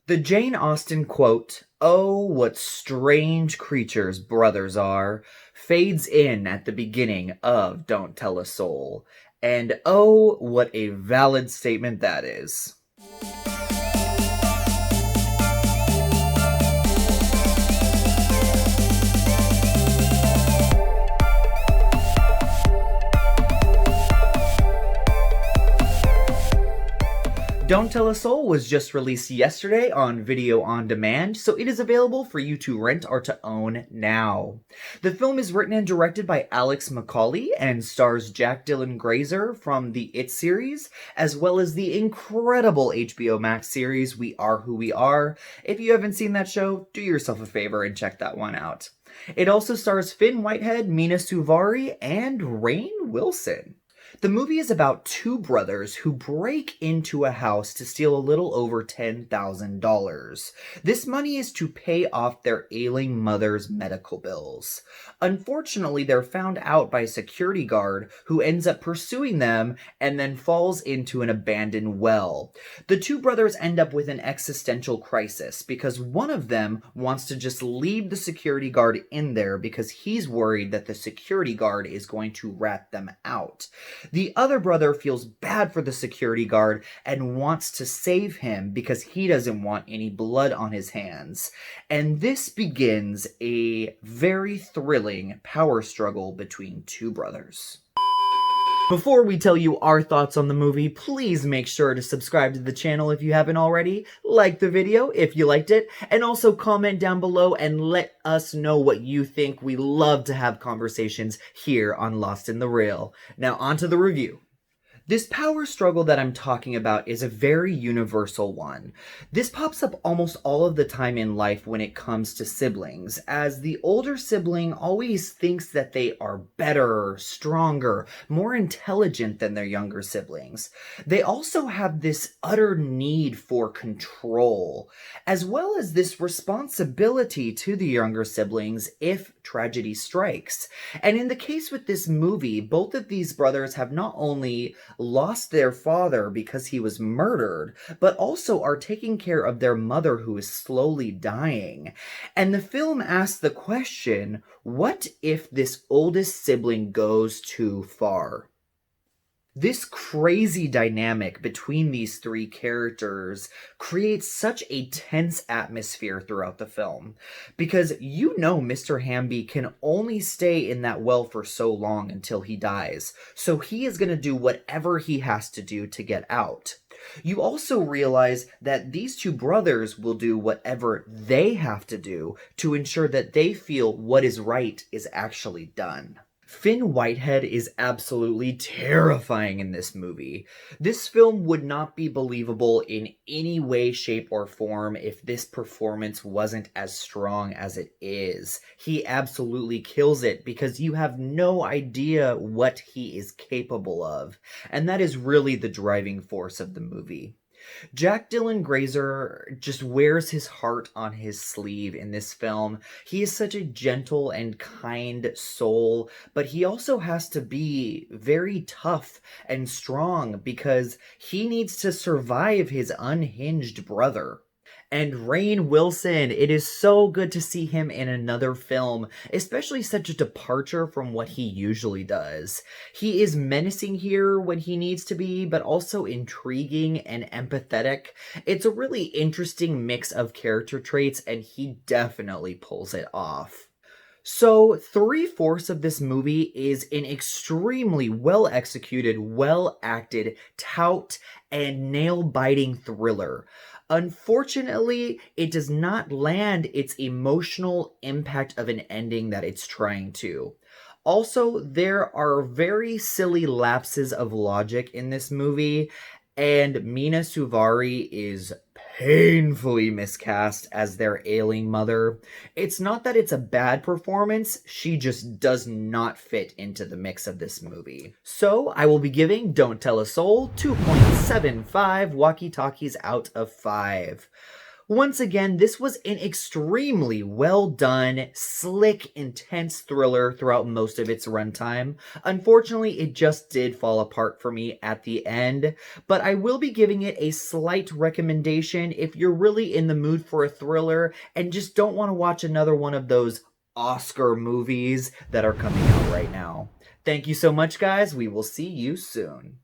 The Jane Austen quote, "Oh, what strange creatures brothers are," fades in at the beginning of Don't Tell a Soul. And oh, what a valid statement that is. Don't Tell a Soul was just released yesterday on video on demand, so it is available for you to rent or to own now. The film is written and directed by McAulay and stars Jack Dylan Grazer from the It series, as well as the incredible HBO Max series We Are Who We Are. If you haven't seen that show, do yourself a favor and check that one out. It also stars Fionn, Whitehead, Mena, Suvari, and Rainn Wilson. The movie is about two brothers who break into a house to steal a little over $10,000. This money is to pay off their ailing mother's medical bills. Unfortunately, they're found out by a security guard who ends up pursuing them and then falls into an abandoned well. The two brothers end up with an existential crisis because one of them wants to just leave the security guard in there because he's worried that the security guard is going to rat them out. The other brother feels bad for the security guard and wants to save him because he doesn't want any blood on his hands. And this begins a very thrilling power struggle between two brothers. Before we tell you our thoughts on the movie, please make sure to subscribe to the channel if you haven't already, like the video if you liked it, and also comment down below and let us know what you think. We love to have conversations here on Lost in the Real. Now on to the review. This power struggle that I'm talking about is a very universal one. This pops up almost all of the time in life when it comes to siblings, as the older sibling always thinks that they are better, stronger, more intelligent than their younger siblings. They also have this utter need for control, as well as this responsibility to the younger siblings if tragedy strikes. And in the case with this movie, both of these brothers have not only lost their father because he was murdered, but also are taking care of their mother who is slowly dying. And the film asks the question, what if this oldest sibling goes too far? This crazy dynamic between these three characters creates such a tense atmosphere throughout the film, because you know Mr. Hamby can only stay in that well for so long until he dies, so he is going to do whatever he has to do to get out. You also realize that these two brothers will do whatever they have to do to ensure that they feel what is right is actually done. Fionn Whitehead is absolutely terrifying in this movie. This film would not be believable in any way, shape, or form if this performance wasn't as strong as it is. He absolutely kills it because you have no idea what he is capable of, and that is really the driving force of the movie. Jack Dylan Grazer just wears his heart on his sleeve in this film. He is such a gentle and kind soul, but he also has to be very tough and strong because he needs to survive his unhinged brother. And Rainn Wilson, it is so good to see him in another film, especially such a departure from what he usually does. He is menacing here when he needs to be, but also intriguing and empathetic. It's a really interesting mix of character traits, and he definitely pulls it off. So, 3/4 of this movie is an extremely well-executed, well-acted, taut, and nail-biting thriller. Unfortunately, it does not land its emotional impact of an ending that it's trying to. Also, there are very silly lapses of logic in this movie, and Mena Suvari is painfully miscast as their ailing mother. It's not that it's a bad performance, she just does not fit into the mix of this movie. So I will be giving Don't Tell a Soul 2.75 walkie-talkies out of 5. Once again, this was an extremely well done, slick, intense thriller throughout most of its runtime. Unfortunately, it just did fall apart for me at the end, but I will be giving it a slight recommendation if you're really in the mood for a thriller and just don't want to watch another one of those Oscar movies that are coming out right now. Thank you so much, guys. We will see you soon.